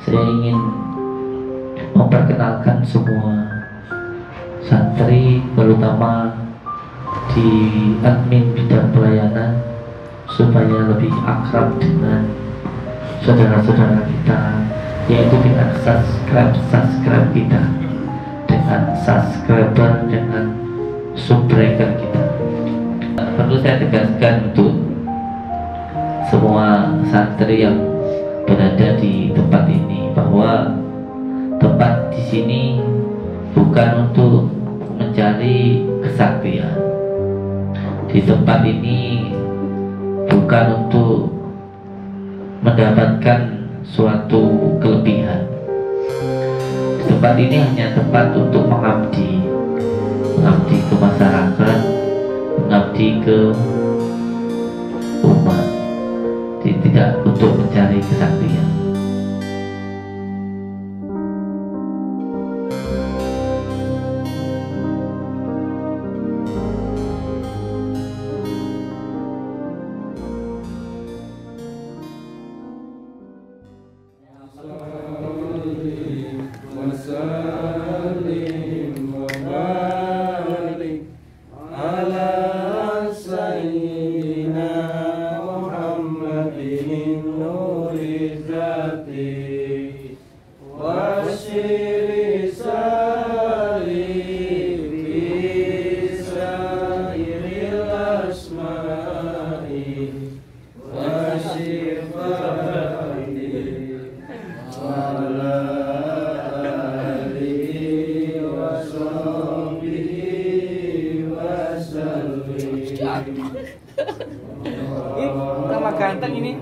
Saya ingin memperkenalkan semua santri, terutama di admin bidang pelayanan, supaya lebih akrab dengan saudara-saudara kita, yaitu dengan subscribe kita, dengan subscriber, dengan subbreaker kita. Perlu saya tegaskan untuk semua santri yang berada di tempat ini bahwa tempat di sini bukan untuk mencari kesaktian. Di tempat ini bukan untuk mendapatkan suatu kelebihan. Di tempat ini hanya tempat untuk mengabdi ke masyarakat, mengabdi ke umat, tidak untuk mencari kesaktian. Nama ganteng ini.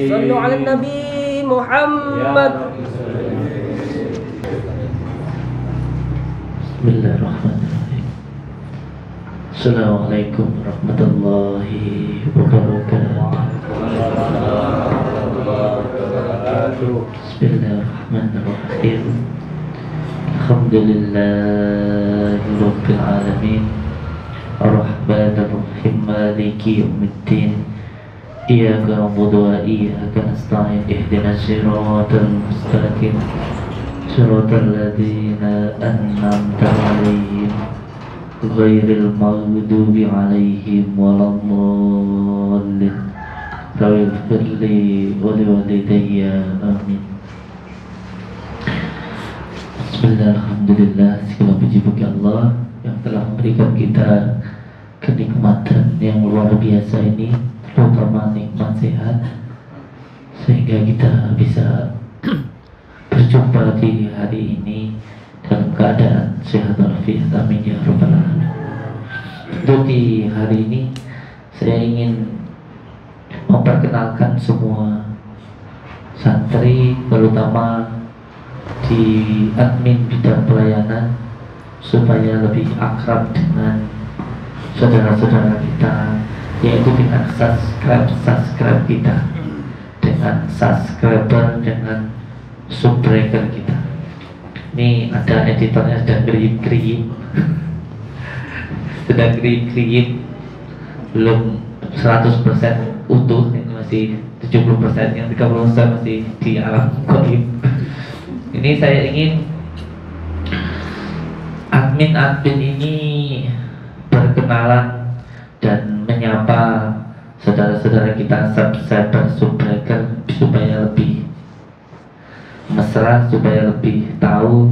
Sallu ala Nabi Muhammad. Bismillahirrahmanirrahim. Assalamualaikum warahmatullahi wabarakatuh. Bismillahirrahmanirrahim. Alhamdulillahi rabbil alamin. Ar-Rahmanir Rahim, Maliki yaumiddin. Iyyaka na'budu wa iyyaka nasta'in. Ihdinas siratal mustaqim, siratal ladzina an'amta 'alaihim ghairil maghdubi 'alaihim waladdallin. Rabbighfir li wa liwalidayya, amin. Bismillah, alhamdulillah, segala puji bagi Allah yang telah memberikan kita kenikmatan yang luar biasa ini, terutama nikmat sehat, sehingga kita bisa berjumpa di hari ini dalam keadaan sehat walafiat, amin ya rabbal alamin. Untuk di hari ini saya ingin memperkenalkan semua santri, terutama di admin bidang pelayanan, supaya lebih akrab dengan saudara-saudara kita, yaitu dengan subscribe kita, dengan subscriber, dengan subbreaker kita. Ini ada editornya sedang kriip belum 100% utuh, ini masih 70%, yang 30% masih di alam gaib. Ini saya ingin admin ini berkenalan dan menyapa saudara-saudara kita, subscriber, subbreaker, supaya lebih mesra, supaya lebih tahu,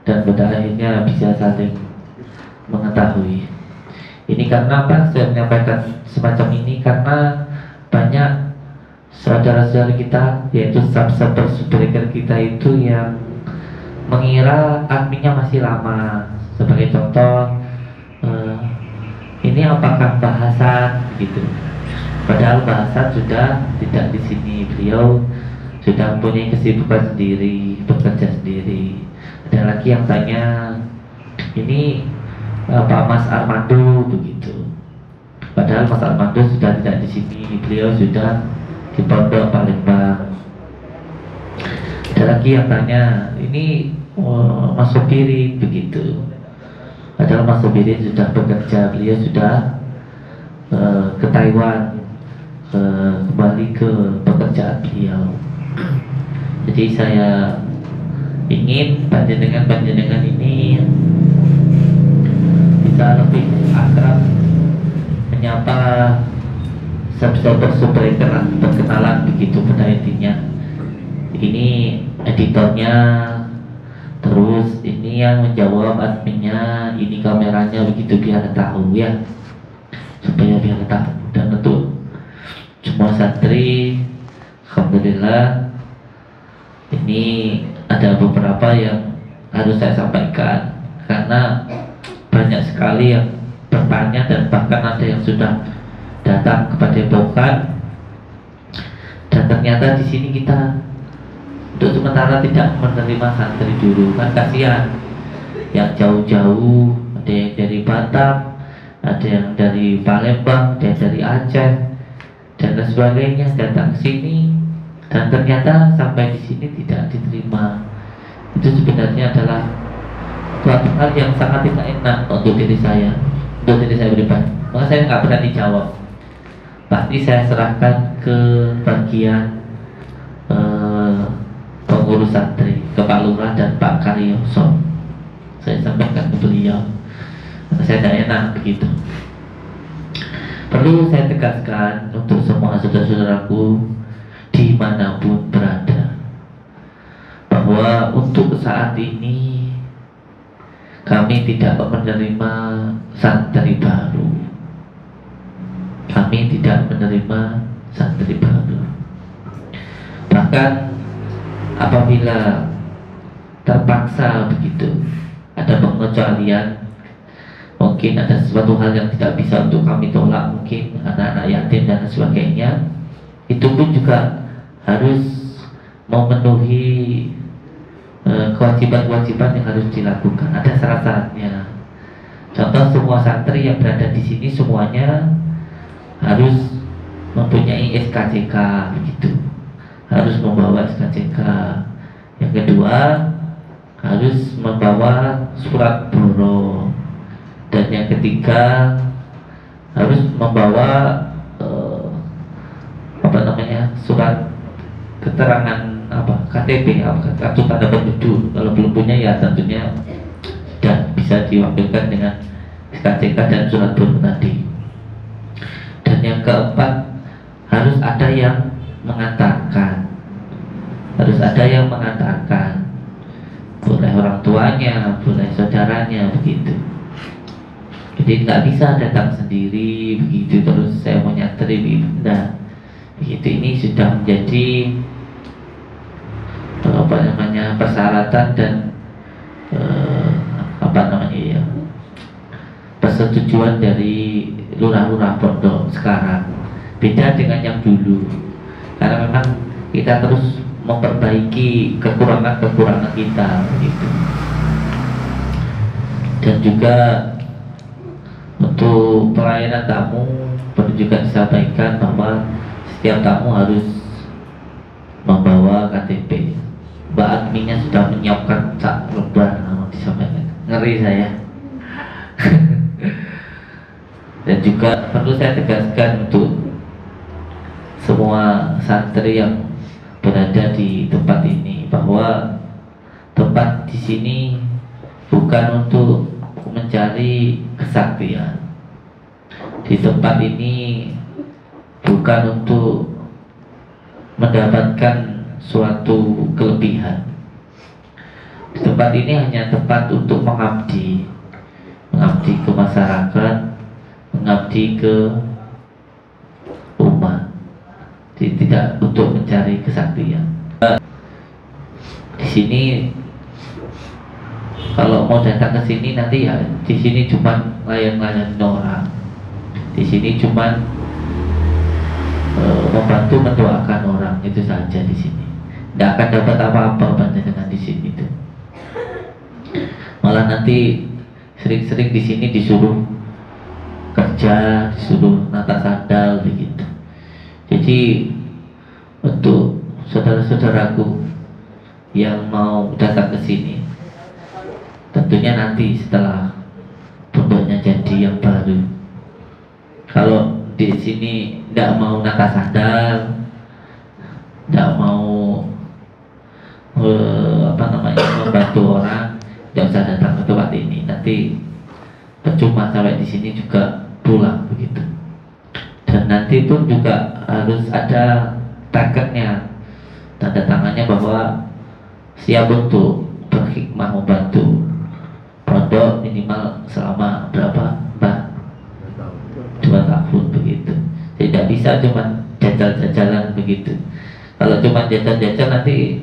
dan pada akhirnya bisa saling mengetahui. Ini karena apa saya menyampaikan semacam ini? Karena banyak saudara-saudara kita, yaitu subscriber, subbreaker kita itu yang mengira adminnya masih lama. Sebagai contoh, ini apakah bahasan gitu. Padahal bahasan sudah tidak di sini, beliau sudah mempunyai kesibukan sendiri, bekerja sendiri. Ada lagi yang tanya, ini Pak Mas Armando begitu. Padahal Mas Armando sudah tidak di sini, beliau sudah di Pondok Palembang. Ada lagi yang tanya, ini Mas Sobirin begitu. Padahal Mas Sobirin sudah bekerja, beliau sudah ke Taiwan, kembali ke pekerjaan beliau. Jadi saya ingin panjenengan ini bisa lebih akrab menyapa subscriber berkenalan begitu pada intinya. Ini editornya, terus ini yang menjawab adminnya, ini kameranya begitu, biar tahu ya, supaya biar tahu. Dan untuk semua santri, alhamdulillah ini ada beberapa yang harus saya sampaikan karena banyak sekali yang bertanya dan bahkan ada yang sudah datang kepada Bokan, dan ternyata di sini kita untuk sementara tidak menerima santri dulu, kan kasihan yang jauh-jauh, ada yang dari Batam, ada yang dari Palembang, ada yang dari Aceh dan lain sebagainya, datang ke sini dan ternyata sampai di sini tidak diterima. Itu sebenarnya adalah suatu hal yang sangat tidak enak untuk diri saya pribadi. Maka saya nggak berani jawab. Pasti saya serahkan ke bagian pengurus santri, ke Pak Lurah dan Pak Karyoso. Saya sampaikan ke beliau karena saya tidak enak begitu. Perlu saya tegaskan untuk semua saudara-saudaraku dimanapun berada, bahwa untuk saat ini kami tidak menerima santri baru. Kami tidak menerima santri baru. Bahkan apabila terpaksa begitu, ada pengecualian, mungkin ada sesuatu hal yang tidak bisa untuk kami tolak, mungkin anak-anak yatim dan sebagainya, itu pun juga harus memenuhi kewajiban-kewajiban yang harus dilakukan. Ada syarat-syaratnya. Contoh, semua santri yang berada di sini semuanya harus mempunyai SKCK begitu, harus membawa SKCK. Yang kedua, harus membawa surat boro. Dan yang ketiga, harus membawa surat keterangan KTP, kartu tanda penduduk. Kalau belum punya ya tentunya tidak bisa diwakilkan dengan SKCK dan surat boro tadi. Dan yang keempat, harus ada yang mengantarkan. Boleh orang tuanya, boleh saudaranya begitu. Jadi nggak bisa datang sendiri begitu terus saya mau nyantri begitu. Begitu, ini sudah menjadi persyaratan dan persetujuan dari lurah-lurah pondok sekarang. Beda dengan yang dulu, karena memang kita terus memperbaiki kekurangan-kekurangan kita begitu. Dan juga untuk pelayanan tamu perlu juga disampaikan bahwa setiap tamu harus membawa KTP. Mbak adminnya sudah menyiapkan sak lembar, disampaikan. Ngeri saya. Dan juga perlu saya tegaskan untuk semua santri yang berada di tempat ini, bahwa tempat di sini bukan untuk mencari kesaktian. Di tempat ini bukan untuk mendapatkan suatu kelebihan. Di tempat ini hanya tempat untuk mengabdi ke masyarakat, mengabdi ke umat. Tidak untuk mencari kesaktian. Di sini Kalau mau datang ke sini nanti ya di sini cuma layan-layan orang, di sini cuma membantu mendoakan orang, itu saja di sini. Tidak akan dapat apa-apa dengan di sini itu. Malah nanti sering-sering di sini disuruh kerja, disuruh nata sandal begitu. Jadi untuk saudara-saudaraku yang mau datang ke sini, tentunya nanti setelah pondoknya jadi yang baru, kalau di sini tidak mau nata sandal, tidak mau membantu orang, tidak usah datang ke tempat ini. Nanti percuma sampai di sini juga pulang begitu. Dan nanti pun juga harus ada taketnya, tanda tangannya bahwa siap untuk berhikmah membantu pondok minimal selama berapa, Mbak? 2 tahun begitu. Tidak bisa cuma jajal-jajalan begitu. Kalau cuma jajal-jajal nanti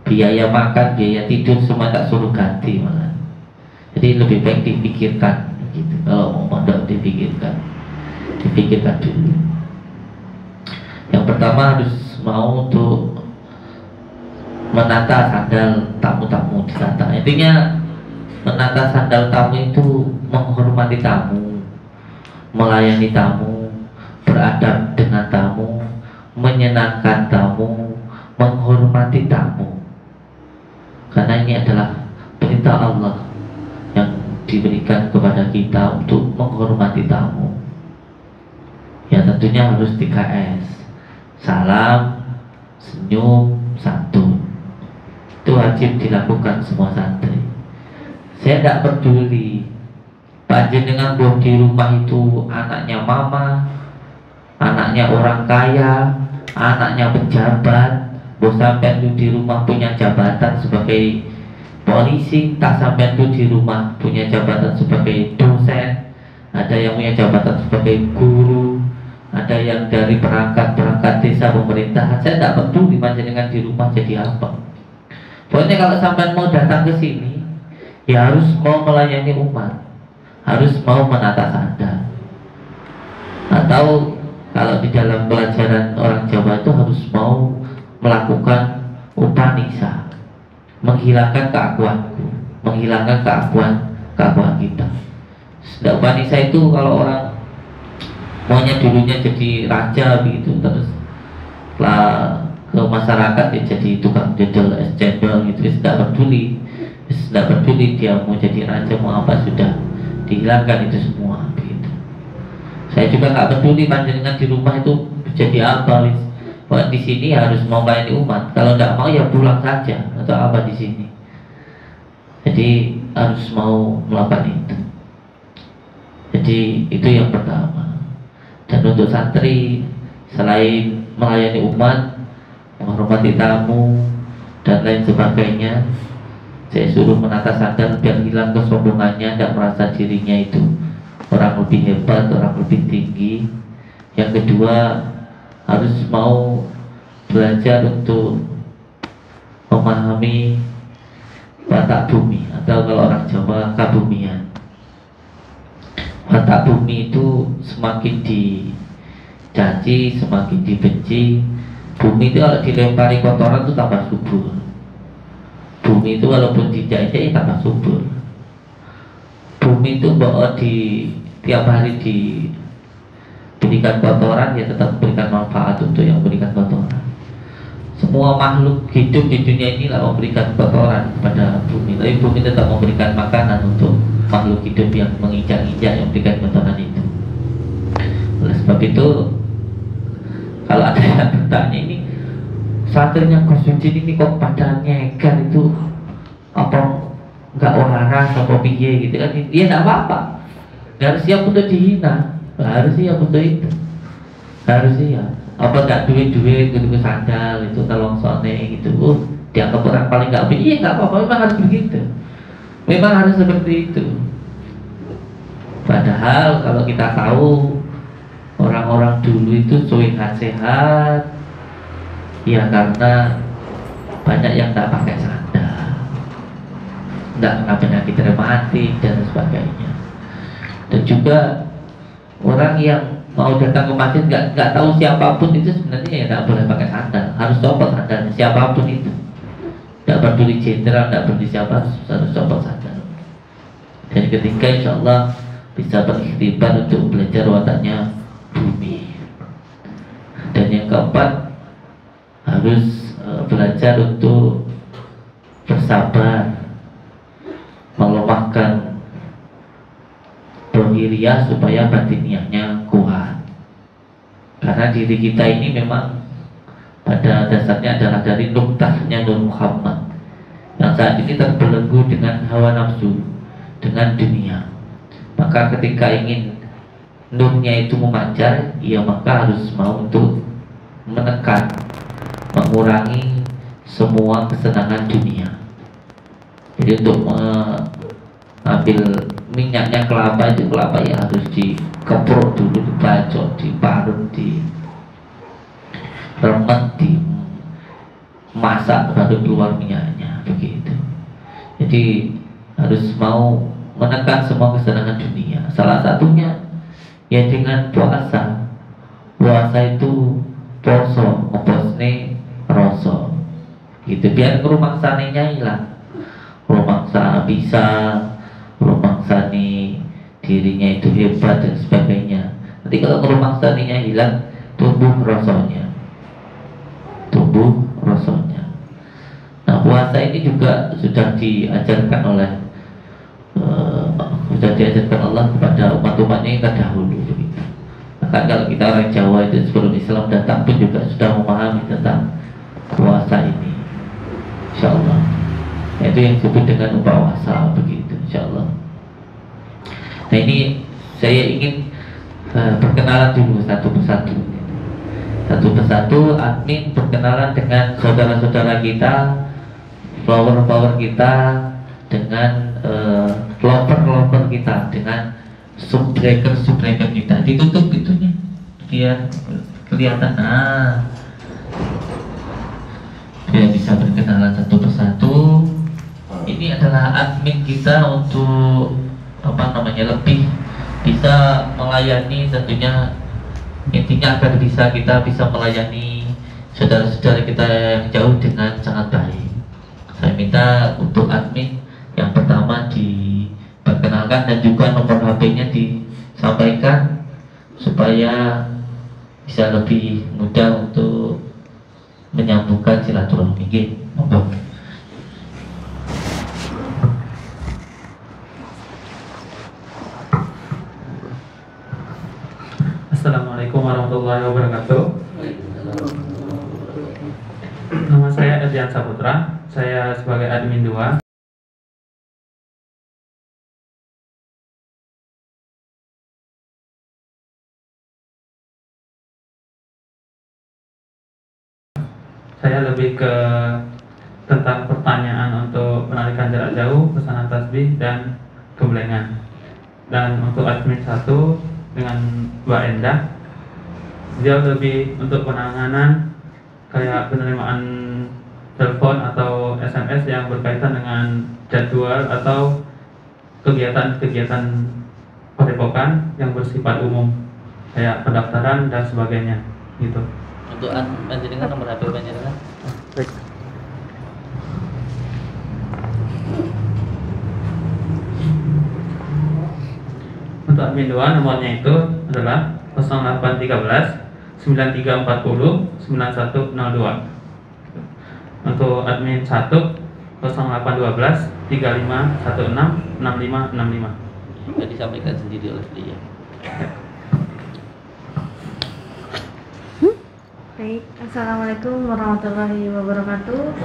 biaya makan, biaya tidur semua tak suruh ganti malah. Jadi lebih baik dipikirkan begitu. Kalau mau pondok dipikirkan dulu. Yang pertama harus mau untuk menata sandal tamu-tamu di sana. Intinya menata sandal tamu itu menghormati tamu, melayani tamu, beradab dengan tamu, menyenangkan tamu, menghormati tamu. Karena ini adalah perintah Allah yang diberikan kepada kita untuk menghormati tamu. Ya tentunya harus 3S: salam, senyum, santun. Itu wajib dilakukan semua santri. Saya tidak peduli panjenengan belum di rumah itu anaknya mama, anaknya orang kaya, anaknya pejabat, bos sampai itu di rumah punya jabatan sebagai polisi, tak sampai itu di rumah punya jabatan sebagai dosen, ada yang punya jabatan sebagai guru, ada yang dari perangkat desa pemerintahan. Saya tidak peduli panjenengan di rumah jadi apa. Pokoknya kalau sampai mau datang ke sini, ya harus mau melayani umat, harus mau menata sandal. Atau kalau di dalam pelajaran orang Jawa itu harus mau melakukan upanisa, menghilangkan keakuanku, menghilangkan keakuan kita. Sudah upanisa itu kalau orang maunya dulunya jadi raja begitu, terus lah ke masyarakat ya jadi tukang jodol, es cendol gitu, tidak peduli dia mau jadi raja mau apa, sudah dihilangkan itu semua begitu. Saya juga nggak peduli panjenengan di rumah itu jadi apa, wis di sini harus mau melayani umat. Kalau tidak mau ya pulang saja atau apa di sini. Jadi harus mau melakukan itu. Jadi itu yang pertama. Dan untuk santri, selain melayani umat, menghormati tamu dan lain sebagainya, saya suruh menata sandal biar hilang kesombongannya, tidak merasa dirinya itu orang lebih hebat, orang lebih tinggi. Yang kedua, harus mau belajar untuk memahami watak bumi, atau kalau orang Jawa kabumian. Watak bumi itu semakin dicaci, semakin dibenci. Bumi itu kalau dilempari kotoran itu tambah subur. Bumi itu walaupun dijajah tambah subur. Bumi itu bahwa tiap hari diberikan kotoran, ya tetap memberikan manfaat untuk yang memberikan kotoran. Semua makhluk hidup di dunia ini lah memberikan kotoran kepada bumi, tapi bumi tetap memberikan makanan untuk makhluk hidup yang menginjak-injak, yang memberikan kotoran itu. Oleh sebab itu, kalau ada yang bertanya, ini santrinya Gus Yudin ini kok pada nyegar itu, apa nggak waras apa piye gitu kan? Dia nggak apa-apa, nggak harus siap untuk dihina, harus siap untuk itu, harus siap. Apa nggak duit-duit gitu ke sandal itu tolong sone gitu, dianggap orang paling nggak pilih, iya nggak apa-apa, memang harus begitu, memang harus seperti itu. Padahal kalau kita tahu orang-orang dulu itu sehat-sehat, ya karena banyak yang tak pakai sandal. tidak kena penyakit rematik dan sebagainya. Dan juga orang yang mau datang ke masjid nggak tahu siapapun itu sebenarnya ya nggak boleh pakai sandal, harus copot sandalnya siapapun itu, nggak peduli jenderal, nggak peduli siapa, harus copot sandal. Dan ketika insya Allah bisa berikhtibar untuk belajar wataknya bumi. Dan yang keempat harus belajar untuk bersabar, melemahkan dohiriyah supaya batiniahnya kuat. Karena diri kita ini memang pada dasarnya adalah dari nuktahnya Nur Muhammad yang saat ini terbelenggu dengan hawa nafsu, dengan dunia. Maka ketika ingin nurnya itu memancar, ya maka harus mau untuk menekan, mengurangi semua kesenangan dunia. Jadi untuk mengambil minyaknya kelapa itu, kelapa ya harus dikeprok dulu, dibacok, diparut, diremet, dimasak baru keluar minyaknya, begitu. Jadi harus mau menekan semua kesenangan dunia. Salah satunya ya dengan puasa. Puasa itu poso, ngeposne rasa. Gitu biar kerumaksaninya hilang. Rumaksa bisa, rumaksani dirinya itu hebat dan sebagainya. Nanti kalau kerumaksaninya hilang, tumbuh rasanya. Tumbuh rasanya. Nah, puasa ini juga sudah diajarkan oleh sudah diajarkan Allah kepada umat-umatnya yang terdahulu begitu. Maka kalau kita orang Jawa itu sebelum Islam datang pun juga sudah memahami tentang puasa ini, insya Allah. Itu yang disebut dengan upawasa begitu, insya Allah. Nah ini saya ingin perkenalan dulu satu persatu. Satu persatu admin berkenalan dengan saudara-saudara kita, follower kita, dengan lover kita, dengan subscriber kita. Ditutup itunya biar kelihatan. Biar bisa berkenalan satu persatu. Ini adalah admin kita untuk lebih bisa melayani, tentunya intinya agar kita bisa melayani saudara-saudara kita yang jauh dengan sangat baik. Saya minta untuk admin yang pertama diperkenalkan dan juga nomor HP-nya disampaikan supaya bisa lebih mudah untuk menyambungkan silaturahmi. Monggo. Assalamualaikum warahmatullahi wabarakatuh. Nama saya Edrian Saputra. Saya sebagai admin 2. Saya lebih ke tentang pertanyaan untuk penarikan jarak jauh, pesanan tasbih dan gemblengan. Dan untuk admin 1 dengan Mbak Endah, dia lebih untuk penanganan kayak penerimaan telepon atau SMS yang berkaitan dengan jadwal atau kegiatan-kegiatan padepokan yang bersifat umum kayak pendaftaran dan sebagainya gitu. Untuk panjenengan nomor HP panjenengan. Baik. Untuk admin 2 nomornya itu adalah 0813 9340 9102. Untuk admin 1 0812 3516 6565. Sudah disampaikan sendiri oleh beliau. Baik, Assalamualaikum warahmatullahi wabarakatuh.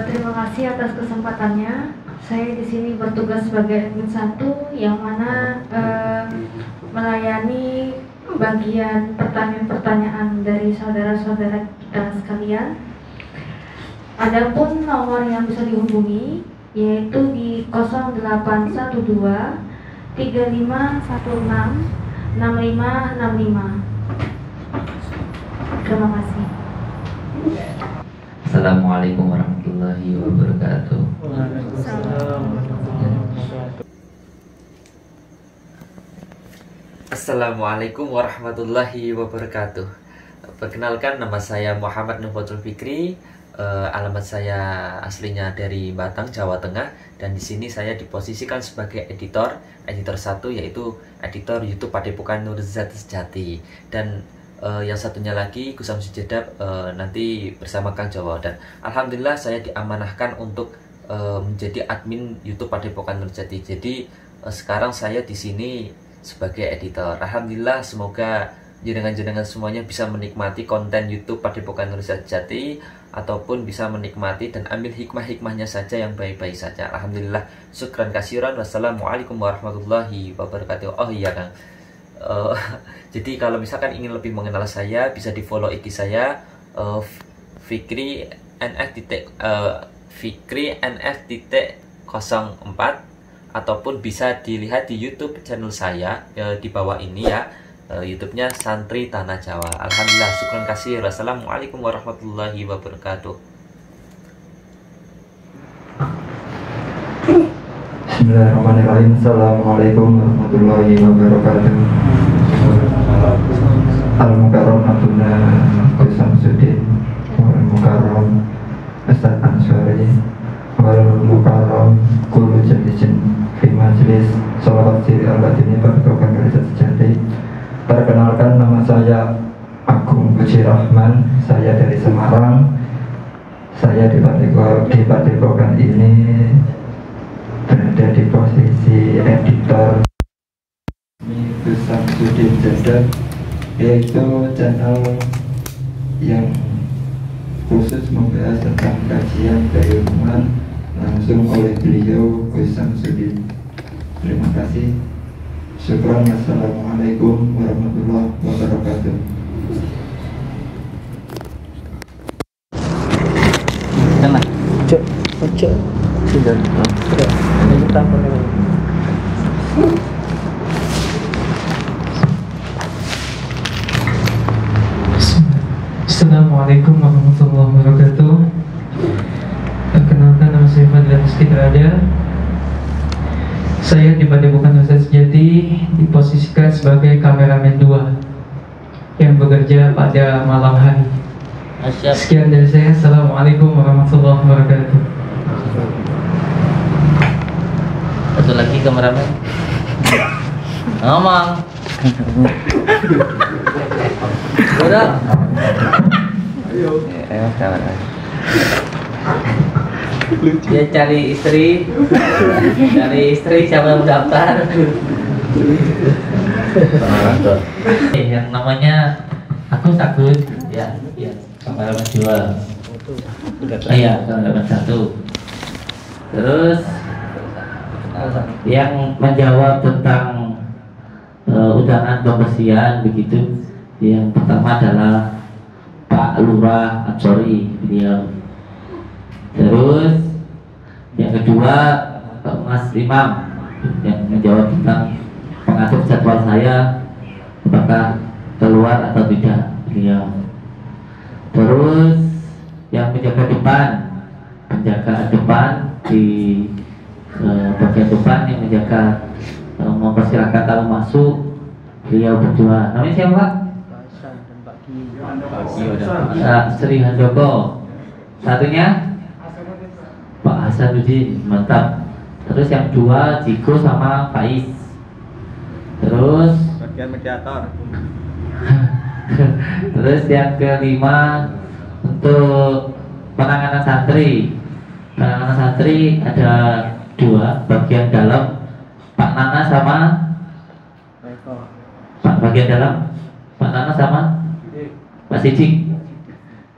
Terima kasih atas kesempatannya. Saya di sini bertugas sebagai admin 1 yang mana melayani bagian pertanyaan-pertanyaan dari saudara-saudara kita sekalian. Adapun nomor yang bisa dihubungi yaitu di 0812 3516 6565. Terima kasih. Assalamualaikum warahmatullahi wabarakatuh. Assalamualaikum warahmatullahi wabarakatuh. Perkenalkan, nama saya Muhammad Nufatul Fikri. Alamat saya aslinya dari Batang, Jawa Tengah, dan di sini saya diposisikan sebagai editor 1, yaitu editor YouTube Padepokan Nurzat Sejati, dan yang satunya lagi Gus Samsudin Jedab nanti bersama Kang Jawa. Dan alhamdulillah saya diamanahkan untuk menjadi admin YouTube Padepokan Nurzat Sejati. Jadi sekarang saya di sini sebagai editor. Alhamdulillah, semoga jenengan-jenengan semuanya bisa menikmati konten YouTube Padepokan Nurzat Sejati, ataupun bisa menikmati dan ambil hikmah-hikmahnya saja yang baik-baik saja. Alhamdulillah, syukran kasiran. Wassalamualaikum warahmatullahi wabarakatuh. Oh iya Kang, jadi kalau misalkan ingin lebih mengenal saya, bisa di follow IG saya Fikri NF.04, ataupun bisa dilihat di YouTube channel saya di bawah ini ya. YouTube-nya Santri Tanah Jawa. Alhamdulillah, syukran kasih. Wassalamualaikum warahmatullahi wabarakatuh. Bismillahirrahmanirrahim. Assalamualaikum warahmatullahi wabarakatuh. Al-Mukarram Abduna Gus Samsudin, Al-Mukarram Ustaz Ansari, Al-Mukarram Kulu Jadisin Fi Majlis Sholawat Siri Al-Ladini Padepokan Nurzat Sejati. Perkenalkan, nama saya Agung Puji Rahman, saya dari Semarang. Saya di Padepokan ini berada di posisi editor Gus Samsudin Jedab, yaitu channel yang khusus membahas tentang kajian keilmuan langsung oleh beliau Gus Samsudin. Terima kasih. Syukran. Wassalamualaikum warahmatullahi wabarakatuh. Assalamualaikum warahmatullahi wabarakatuh. Perkenalkan, nama saya Fadlan Istiqrada. Saya di Padepokan Nurzat Sejati diposisikan sebagai kameramen 2 yang bekerja pada malam hari. Sekian dari saya. Assalamualaikum warahmatullahi wabarakatuh. Satu lagi kameramen. Ngomong. Udah. Dia cari istri siapa yang mendaftar. Yang namanya aku takut ya kameramen 2. Iya, kameramen 1. Terus yang menjawab tentang undangan pembersihan begitu, yang pertama adalah Pak Lurah Ansori, beliau. Terus yang kedua Mas Imam yang menjawab tentang mengatur jadwal saya apakah keluar atau tidak, beliau. Terus yang penjaga depan di bagian depan yang menjaga mempersilahkan tamu masuk, beliau berdua. Namanya siapa Pak? Sri Handoko. Satunya Pak Hasanuddin, mantap. Terus yang 2 Jiko sama Faiz. Terus bagian mediator. Terus yang kelima untuk penanganan santri. Penanganan santri ada 2, bagian dalam Pak Nana sama Pak bagian dalam Pak Nana sama Pak Sidik.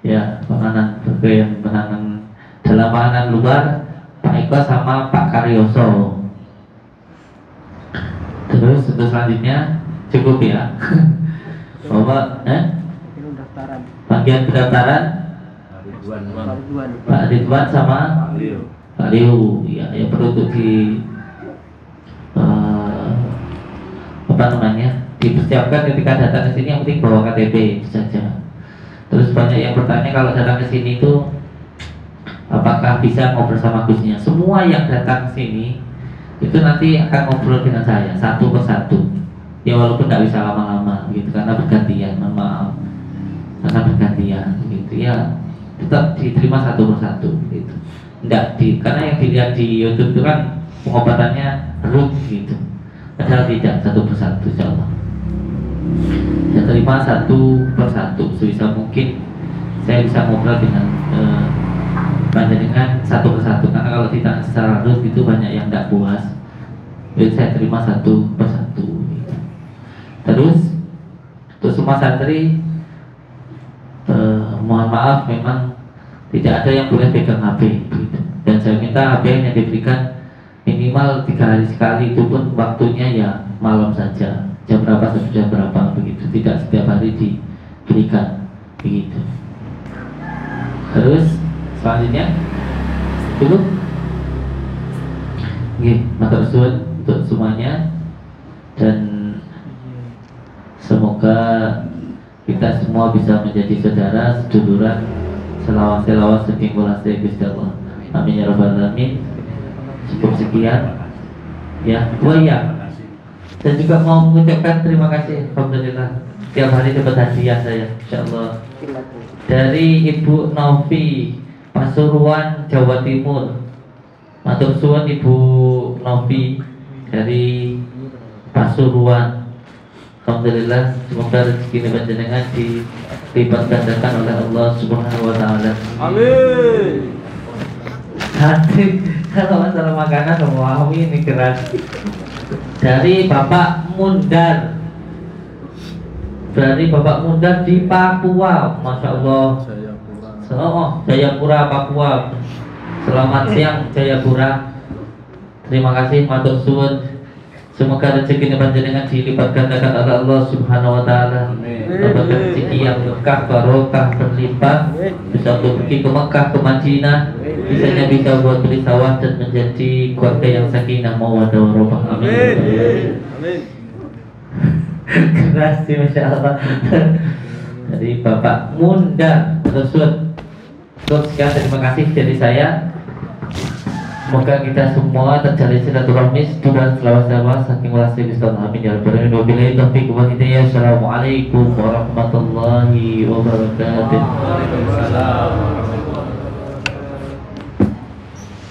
Ya, penanganan bagian penanganan dalam, penanganan luar Pak Eko sama Pak Karyoso. Terus untuk selanjutnya cukup ya. Bapak bagian pendaftaran Pak Ridwan sama Pak Liu. Ya, yang perlu untuk di dipersiapkan ketika datang ke sini, yang penting bawa KTP itu saja. Terus banyak yang bertanya kalau datang ke sini itu apakah bisa ngobrol sama Gusnya. Semua yang datang ke sini itu nanti akan ngobrol dengan saya satu persatu. Ya walaupun tidak bisa lama-lama gitu karena bergantian, mohon maaf, karena bergantian gitu ya, tetap diterima satu persatu gitu. Karena yang dilihat di YouTube itu kan pengobatannya root gitu, padahal tidak, satu persatu insyaallah. Saya terima satu persatu sebisa mungkin. Saya bisa ngobrol dengan panjenengan satu persatu, karena kalau ditanya secara root itu banyak yang tidak puas. Jadi saya terima satu persatu gitu. Terus untuk semua santri, mohon maaf memang tidak ada yang boleh pegang HP gitu. Dan saya minta HP yang diberikan minimal 3 hari sekali, itu pun waktunya ya malam saja, jam berapa sampai jam berapa begitu, tidak setiap hari diberikan begitu. Terus selanjutnya cukup. Matur suwun untuk semuanya, dan semoga kita semua bisa menjadi saudara seduluran, selawat setinggulan Gusti Allah. Amin ya rabbal alamin. Cukup sekian ya. Dan juga mau mengucapkan terima kasih, alhamdulillah tiap hari dapat hadiah saya insyaallah dari Ibu Novi, Pasuruan, Jawa Timur. Matur suwun Ibu Novi dari Pasuruan. Alhamdulillah, semoga rezeki panjenengan dilipat gandakan oleh Allah Subhanahu wa taala. Amin. Hati kalau masalah makanan semua ini keras. Dari Bapak Mundar. Dari Bapak Mundar di Papua, Masya Allah. Jayapura, Papua. Selamat siang Jayapura. Terima kasih matur suwun. Semoga rezeki panjenengan dilipat gandakan oleh Allah Subhanahu wa taala. Dapat rezeki yang berkah, barokah, berlimpah. Bisa untuk pergi ke Mekah, ke Madinah. Bisanya bisa buat beli sawah dan menjadi keluarga yang sakinah mawaddah warahmah. Amin. Amin. Keras sih Masya Allah. Dari Bapak Munda tersebut. Sekian, terima kasih dari saya. Semoga kita semua terjalin silaturahmi dan selawat-selawat saking walasi bismillah. Amin ya rabbal alamin. Wabillahi taufiq wal hidayah. Assalamualaikum warahmatullahi wabarakatuh. Waalaikumsalam.